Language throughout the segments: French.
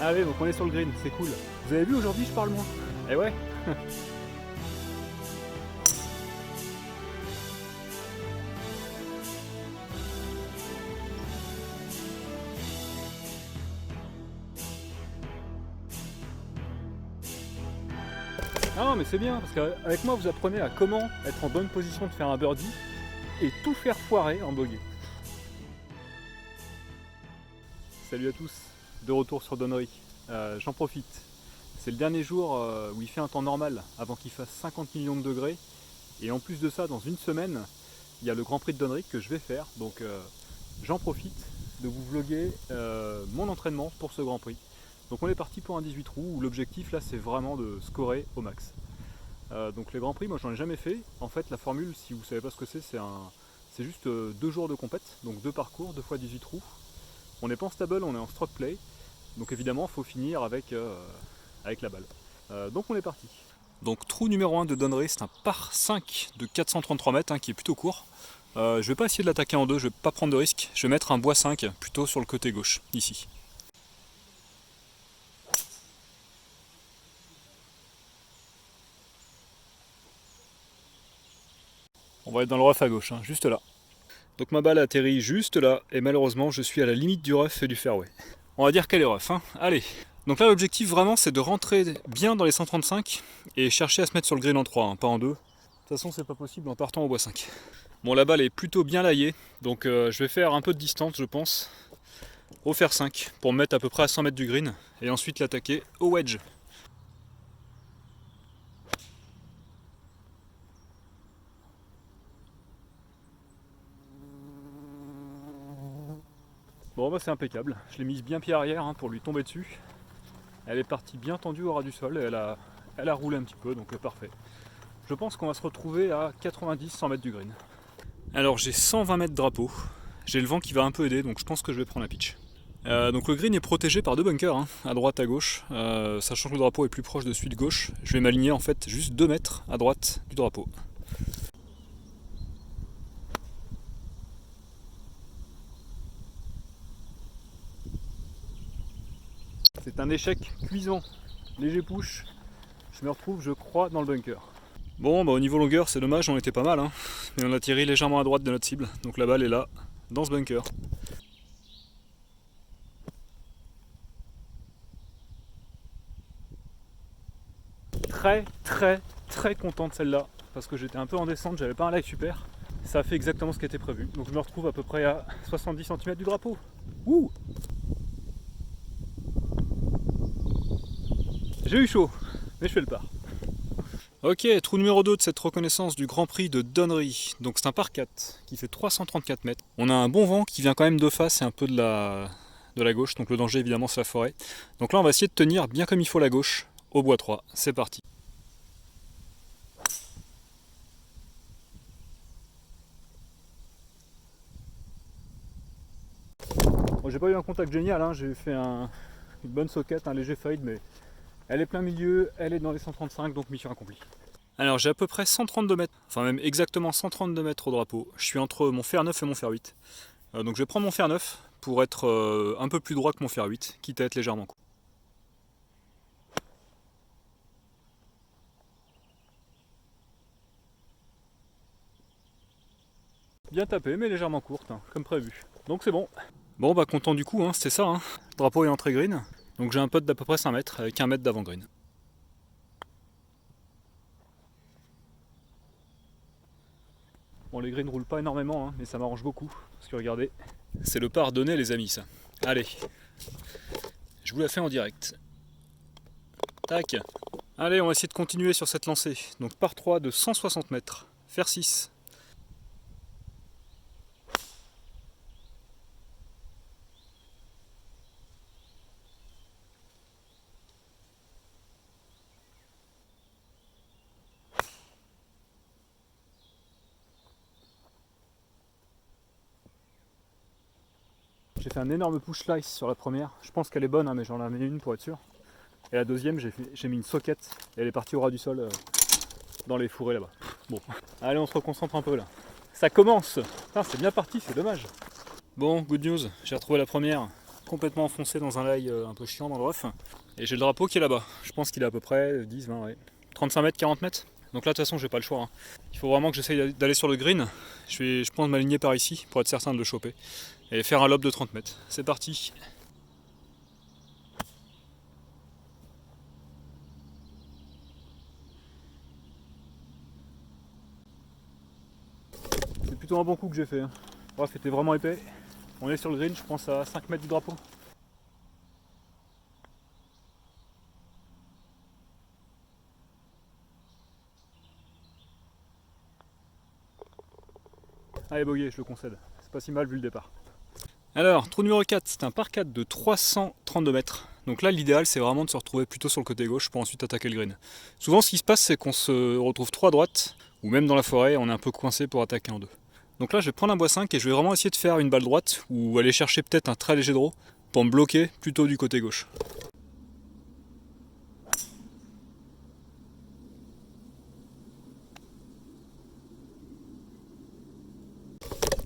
Ah oui, donc on est sur le green, c'est cool. Vous avez vu, aujourd'hui je parle moins. Eh ouais. Ah non mais c'est bien, parce qu'avec moi vous apprenez à comment être en bonne position de faire un birdie et tout faire foirer en bogey. Salut à tous, de retour sur Donnery. J'en profite. C'est le dernier jour où il fait un temps normal avant qu'il fasse 50 millions de degrés. Et en plus de ça, dans une semaine, il y a le Grand Prix de Donnery que je vais faire. Donc j'en profite de vous vlogger mon entraînement pour ce Grand Prix. Donc on est parti pour un 18 trous où l'objectif là c'est vraiment de scorer au max. Donc les Grands Prix, moi j'en ai jamais fait. En fait la formule, si vous savez pas ce que c'est juste 2 jours de compète, donc 2 parcours, 2 fois 18 trous. On n'est pas en stable, on est en stroke play. Donc évidemment il faut finir avec la balle. Donc on est parti. Donc trou numéro 1 de Donnery, c'est un par 5 de 433 mètres qui est plutôt court. Je vais pas essayer de l'attaquer en deux, je vais pas prendre de risque. Je vais mettre un bois 5 plutôt sur le côté gauche, ici. On va être dans le rough à gauche, juste là. Donc ma balle atterrit juste là, et malheureusement je suis à la limite du rough et du fairway. On va dire qu'elle est rough, Allez. Donc là l'objectif vraiment c'est de rentrer bien dans les 135 et chercher à se mettre sur le green en 3, pas en 2. De toute façon c'est pas possible en partant au bois 5. Bon la balle est plutôt bien laillée, donc je vais faire un peu de distance je pense, au fer 5, pour me mettre à peu près à 100 mètres du green, et ensuite l'attaquer au wedge. Bon bah c'est impeccable, je l'ai mise bien pied arrière pour lui tomber dessus. Elle est partie bien tendue au ras du sol, et elle a roulé un petit peu, donc parfait. Je pense qu'on va se retrouver à 90-100 mètres du green. Alors j'ai 120 mètres de drapeau, j'ai le vent qui va un peu aider, donc je pense que je vais prendre la pitch. Donc le green est protégé par 2 bunkers, à droite à gauche, sachant que le drapeau est plus proche de celui de gauche. Je vais m'aligner en fait juste 2 mètres à droite du drapeau. C'est un échec cuisant, léger push, je me retrouve je crois dans le bunker. Bon bah au niveau longueur c'est dommage, on était pas mal, mais on a tiré légèrement à droite de notre cible, donc la balle est là, dans ce bunker. Très content de celle-là, parce que j'étais un peu en descente, j'avais pas un lie super. Ça a fait exactement ce qui était prévu, donc je me retrouve à peu près à 70 cm du drapeau. Ouh! J'ai eu chaud, mais je fais le par. Ok, trou numéro 2 de cette reconnaissance du Grand Prix de Donnery. Donc c'est un par 4 qui fait 334 mètres. On a un bon vent qui vient quand même de face et un peu de la gauche, donc le danger évidemment c'est la forêt. Donc là on va essayer de tenir bien comme il faut la gauche au bois 3. C'est parti. Bon, j'ai pas eu un contact génial, j'ai fait une bonne socket, un léger fade, mais elle est plein milieu, elle est dans les 135, donc mission accomplie. Alors j'ai à peu près 132 mètres, enfin même exactement 132 mètres au drapeau. Je suis entre mon fer 9 et mon fer 8. Donc je vais prendre mon fer 9 pour être un peu plus droit que mon fer 8, quitte à être légèrement court. Bien tapé, mais légèrement courte, comme prévu. Donc c'est bon. Bon bah content du coup, c'était ça. Le drapeau est entré green. Donc j'ai un putt d'à peu près 5 mètres avec 1 mètre d'avant green. Bon les greens ne roulent pas énormément, mais ça m'arrange beaucoup. Parce que regardez, c'est le par donné les amis ça. Allez, je vous la fais en direct. Tac. Allez, on va essayer de continuer sur cette lancée. Donc par 3 de 160 mètres, fer 6. J'ai fait un énorme push slice sur la première. Je pense qu'elle est bonne, mais j'en ai mis une pour être sûr. Et la deuxième, j'ai mis une socket et elle est partie au ras du sol dans les fourrés là-bas. Bon, allez, on se reconcentre un peu là. Ça commence. Putain, c'est bien parti, c'est dommage. Bon, good news, j'ai retrouvé la première. complètement enfoncé dans un lie un peu chiant dans le rough. Et j'ai le drapeau qui est là-bas. Je pense qu'il est à peu près 10, 20, ouais. 35 mètres, 40 mètres. Donc là de toute façon j'ai pas le choix. Hein. Il faut vraiment que j'essaye d'aller sur le green. Je pense m'aligner par ici pour être certain de le choper. Et faire un lob de 30 mètres. C'est parti. C'est plutôt un bon coup que j'ai fait. Hein. Bref, c'était vraiment épais. On est sur le green, je pense à 5 mètres du drapeau. Allez bogey, je le concède. C'est pas si mal vu le départ. Alors, trou numéro 4, c'est un par 4 de 332 mètres. Donc là, l'idéal, c'est vraiment de se retrouver plutôt sur le côté gauche pour ensuite attaquer le green. Souvent, ce qui se passe, c'est qu'on se retrouve trop à droite, ou même dans la forêt, on est un peu coincé pour attaquer en deux. Donc là, je vais prendre un bois 5 et je vais vraiment essayer de faire une balle droite, ou aller chercher peut-être un très léger draw, pour me bloquer plutôt du côté gauche.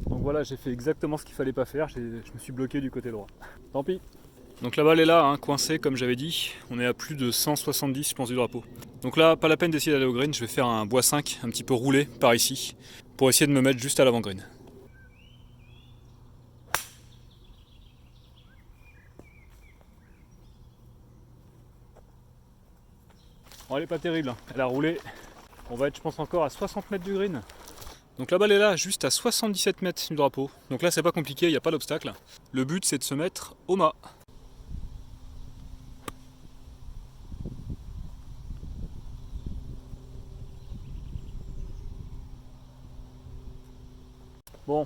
Donc voilà, j'ai fait exactement ce qu'il fallait pas faire, je me suis bloqué du côté droit. Tant pis. Donc la balle est là, hein, coincée comme j'avais dit, on est à plus de 170 je pense du drapeau. Donc là, pas la peine d'essayer d'aller au green, je vais faire un bois 5 un petit peu roulé par ici, pour essayer de me mettre juste à l'avant green. Bon, elle est pas terrible, hein. Elle a roulé, on va être je pense encore à 60 mètres du green. Donc la balle est là, juste à 77 mètres du drapeau. Donc là c'est pas compliqué, il n'y a pas d'obstacle. Le but c'est de se mettre au mât. Bon,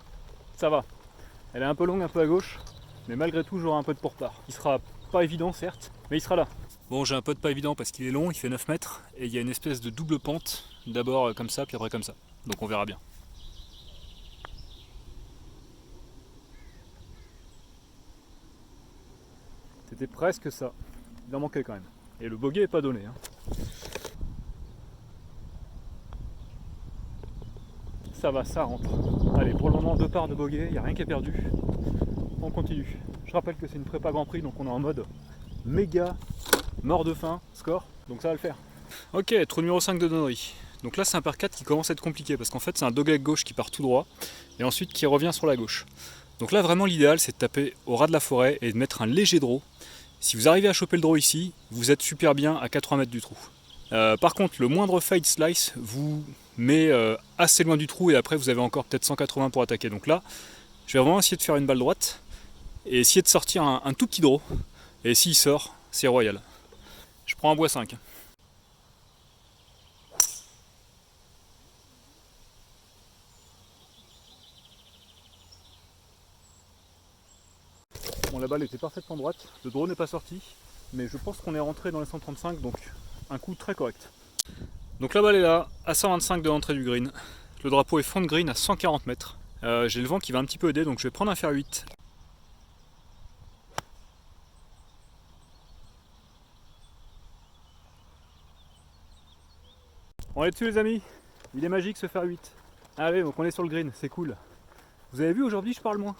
ça va. Elle est un peu longue, un peu à gauche, mais malgré tout j'aurai un peu de pourpart. Il sera pas évident certes, mais il sera là. Bon, j'ai un peu de pas évident parce qu'il est long, il fait 9 mètres, et il y a une espèce de double pente, d'abord comme ça, puis après comme ça. Donc on verra bien. C'était presque ça. Il en manquait quand même. Et le bogey est pas donné. Hein. Ça va, ça rentre. Allez, pour le moment, 2 parts de bogey, il n'y a rien qui est perdu. On continue. Je rappelle que c'est une prépa Grand Prix, donc on est en mode méga mort de faim, score, donc ça va le faire. Ok, trou numéro 5 de Donnery. Donc là c'est un par 4 qui commence à être compliqué parce qu'en fait c'est un dogleg gauche qui part tout droit et ensuite qui revient sur la gauche. Donc là vraiment l'idéal c'est de taper au ras de la forêt et de mettre un léger draw. Si vous arrivez à choper le draw ici, vous êtes super bien à 80 mètres du trou. Par contre le moindre fade slice vous met assez loin du trou et après vous avez encore peut-être 180 pour attaquer. Donc là je vais vraiment essayer de faire une balle droite et essayer de sortir un tout petit draw. Et s'il sort, c'est royal. Je prends un bois 5. Bon, la balle était parfaitement droite, le drone n'est pas sorti, mais je pense qu'on est rentré dans les 135, donc un coup très correct. Donc la balle est là, à 125 de l'entrée du green. Le drapeau est fond de green à 140 mètres. J'ai le vent qui va un petit peu aider, donc je vais prendre un fer 8. On est dessus les amis, il est magique ce fer 8. Allez, donc on est sur le green, c'est cool. Vous avez vu aujourd'hui je parle moins.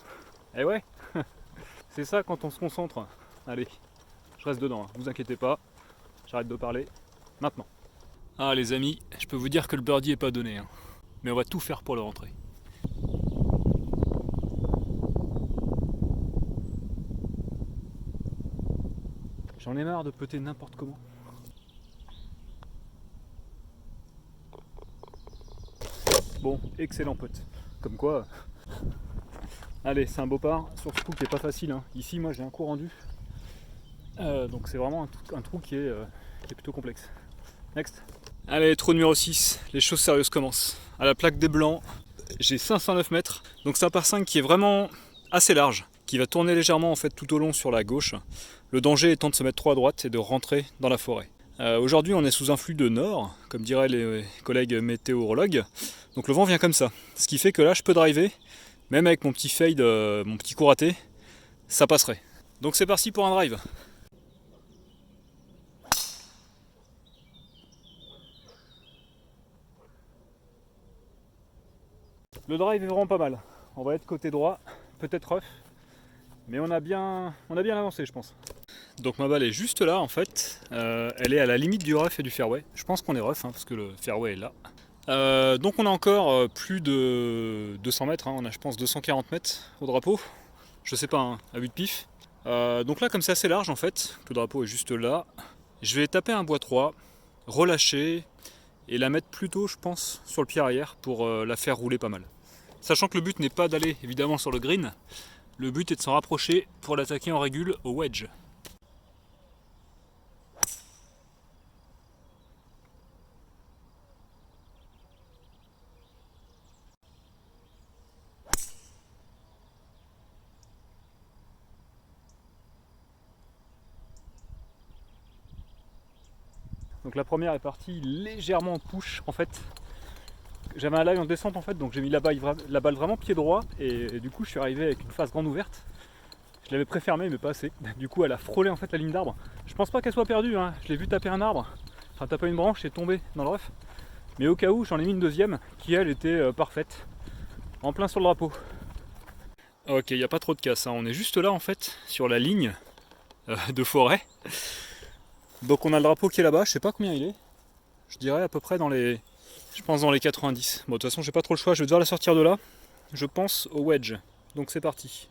Eh ouais, c'est ça quand on se concentre. Allez, je reste dedans, hein. Vous inquiétez pas, j'arrête de parler maintenant. Ah les amis, je peux vous dire que le birdie est pas donné, hein. Mais on va tout faire pour le rentrer. J'en ai marre de peter n'importe comment. Bon, excellent pote. Comme quoi. Allez, c'est un beau par sur ce trou qui est pas facile. Hein. Ici, moi j'ai un coup rendu. Donc c'est vraiment un trou qui est plutôt complexe. Next. Allez, trou numéro 6, les choses sérieuses commencent. À la plaque des blancs, j'ai 509 mètres. Donc c'est un par 5 qui est vraiment assez large, qui va tourner légèrement en fait tout au long sur la gauche. Le danger étant de se mettre trop à droite et de rentrer dans la forêt. Aujourd'hui on est sous un flux de nord, comme diraient les collègues météorologues. Donc le vent vient comme ça. Ce qui fait que là je peux driver, même avec mon petit fade, mon petit coup raté, ça passerait. Donc c'est parti pour un drive. Le drive est vraiment pas mal. On va être côté droit, peut-être rough. Mais on a bien avancé, je pense. Donc ma balle est juste là en fait. Elle est à la limite du rough et du fairway. Je pense qu'on est rough parce que le fairway est là. Donc on a encore plus de 200 mètres. On a je pense 240 mètres au drapeau. Je sais pas, à 8 pif. Donc là comme c'est assez large en fait, le drapeau est juste là. Je vais taper un bois 3, relâcher et la mettre plutôt je pense sur le pied arrière pour la faire rouler pas mal. Sachant que le but n'est pas d'aller évidemment sur le green. Le but est de s'en rapprocher pour l'attaquer en régule au wedge. Donc la première est partie légèrement en push en fait. J'avais un lie en descente en fait, donc j'ai mis la balle vraiment pied droit et du coup je suis arrivé avec une face grande ouverte. Je l'avais préfermée mais pas assez. Du coup elle a frôlé en fait la ligne d'arbre. Je pense pas qu'elle soit perdue, hein. Je l'ai vu taper un arbre, enfin taper une branche et tomber dans le rough. Mais au cas où j'en ai mis une deuxième qui elle était parfaite, en plein sur le drapeau. Ok, il n'y a pas trop de casse, hein. On est juste là en fait, sur la ligne de forêt. Donc on a le drapeau qui est là-bas, je sais pas combien il est. Je dirais à peu près dans les... Je pense dans les 90. Bon de toute façon j'ai pas trop le choix, je vais devoir la sortir de là. Je pense au wedge. Donc c'est parti.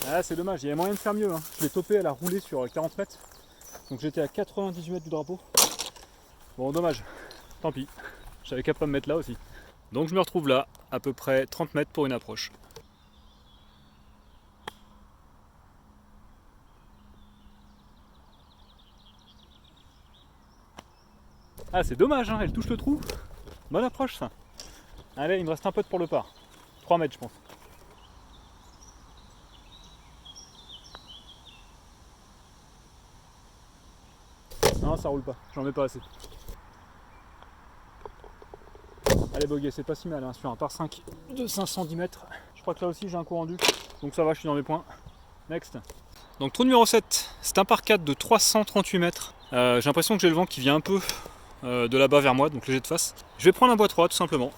Ah c'est dommage, il y avait moyen de faire mieux, hein. Je l'ai topé, elle a roulé sur 40 mètres. Donc j'étais à 98 mètres du drapeau. Bon dommage, tant pis. J'avais qu'à pas me mettre là aussi. Donc je me retrouve là, à peu près 30 mètres pour une approche. Ah c'est dommage, hein, elle touche le trou. Bonne approche ça. Allez, il me reste un pote pour le par. 3 mètres je pense. Non ça roule pas, j'en mets pas assez. Allez bogey, c'est pas si mal, hein, sur un par 5 de 510 mètres. Je crois que là aussi j'ai un coup rendu. Donc ça va, je suis dans mes points. Next. Donc trou numéro 7, c'est un par 4 de 338 mètres. J'ai l'impression que j'ai le vent qui vient un peu de là-bas vers moi, donc léger de face. Je vais prendre un bois 3 tout simplement.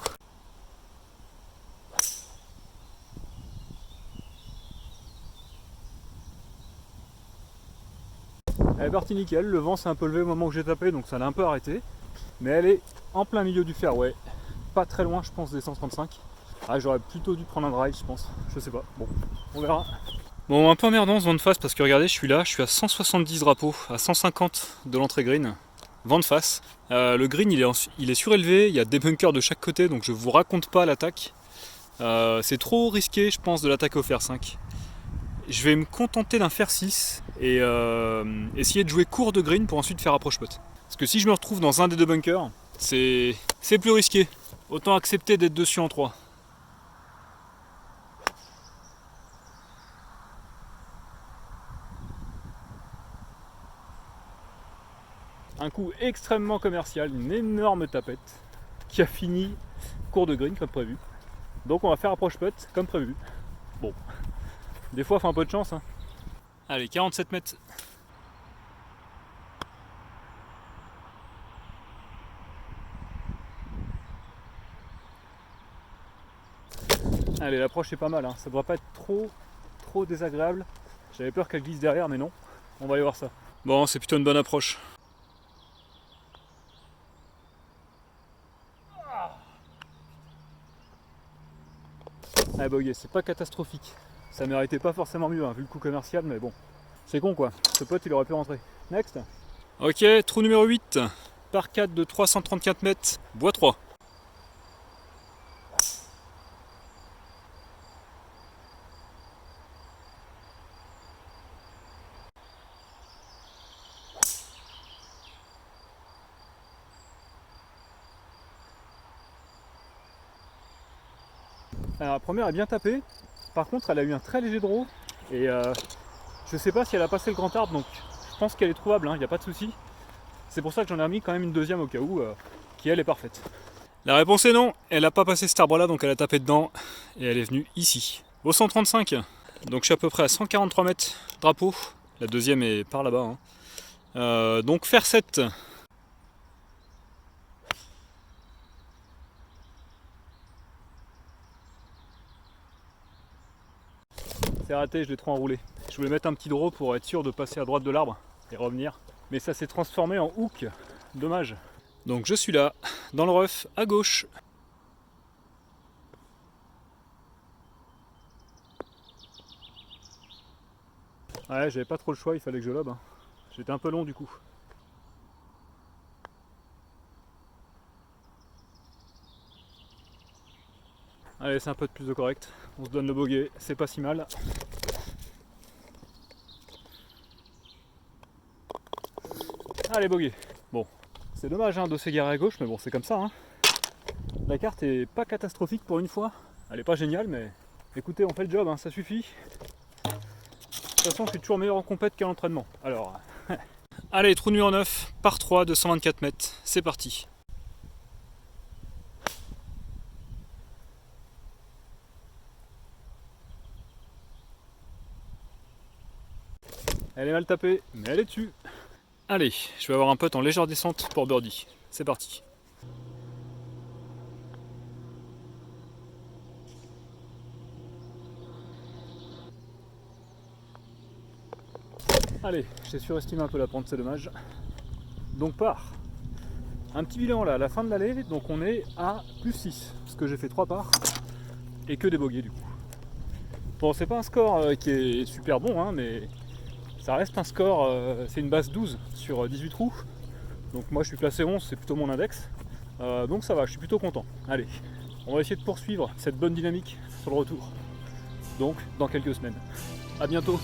Elle est partie nickel, le vent s'est un peu levé au moment où j'ai tapé, donc ça l'a un peu arrêté. Mais elle est en plein milieu du fairway, pas très loin je pense des 135. Ah j'aurais plutôt dû prendre un drive je pense, je sais pas, bon, on verra. Bon un peu emmerdant ce vent de face parce que regardez je suis là, je suis à 170 drapeaux, à 150 de l'entrée green. Vent de face. Le green il est surélevé, il y a des bunkers de chaque côté donc je vous raconte pas l'attaque. C'est trop risqué je pense de l'attaquer au fer 5. Je vais me contenter d'un fer 6 et essayer de jouer court de green pour ensuite faire approche putt. Parce que si je me retrouve dans un des deux bunkers, c'est plus risqué. Autant accepter d'être dessus en 3. Un coup extrêmement commercial, une énorme tapette qui a fini court de green comme prévu. Donc on va faire approche putt comme prévu. Bon, des fois il faut un peu de chance, hein. Allez, 47 mètres. Allez, l'approche est pas mal, hein. Ça devrait pas être trop désagréable. J'avais peur qu'elle glisse derrière, mais non. On va aller voir ça. Bon, c'est plutôt une bonne approche. Ah bogey, c'est pas catastrophique. Ça méritait pas forcément mieux, hein, vu le coup commercial, mais bon. C'est con quoi, ce pote il aurait pu rentrer. Next. Ok, trou numéro 8, par 4 de 334 mètres, bois 3. Alors la première est bien tapée, par contre elle a eu un très léger draw et je sais pas si elle a passé le grand arbre, donc je pense qu'elle est trouvable, il n'y a pas de souci. C'est pour ça que j'en ai remis quand même une deuxième au cas où, qui elle est parfaite. La réponse est non, elle n'a pas passé cet arbre là, donc elle a tapé dedans et elle est venue ici. Au 135, donc je suis à peu près à 143 mètres drapeau, la deuxième est par là-bas. Donc fer 7. C'est raté, je l'ai trop enroulé. Je voulais mettre un petit draw pour être sûr de passer à droite de l'arbre et revenir. Mais ça s'est transformé en hook. Dommage. Donc je suis là, dans le rough, à gauche. Ouais, j'avais pas trop le choix, il fallait que je lobe. Hein. J'étais un peu long du coup. Allez, c'est un peu de plus de correct. On se donne le bogey, c'est pas si mal. Allez, bogey. Bon, c'est dommage hein, de s'égarer à gauche, mais bon, c'est comme ça. Hein. La carte est pas catastrophique pour une fois. Elle est pas géniale, mais écoutez, on fait le job, hein, ça suffit. De toute façon, je suis toujours meilleur en compète qu'à l'entraînement. Alors, allez, trou numéro 9, par 3, 224 mètres. C'est parti. Elle est mal tapée, mais elle est dessus. Allez, je vais avoir un putt en légère descente pour birdie. C'est parti. Allez, j'ai surestimé un peu la pente, c'est dommage. Donc part. Un petit bilan là, à la fin de l'allée, donc on est à plus 6. Parce que j'ai fait 3 parts et que des bogeys du coup. Bon, c'est pas un score qui est super bon, hein, mais ça reste un score, c'est une base 12 sur 18 trous. Donc moi je suis placé 11, c'est plutôt mon index. Donc ça va, je suis plutôt content. Allez, on va essayer de poursuivre cette bonne dynamique sur le retour. Donc dans quelques semaines. A bientôt.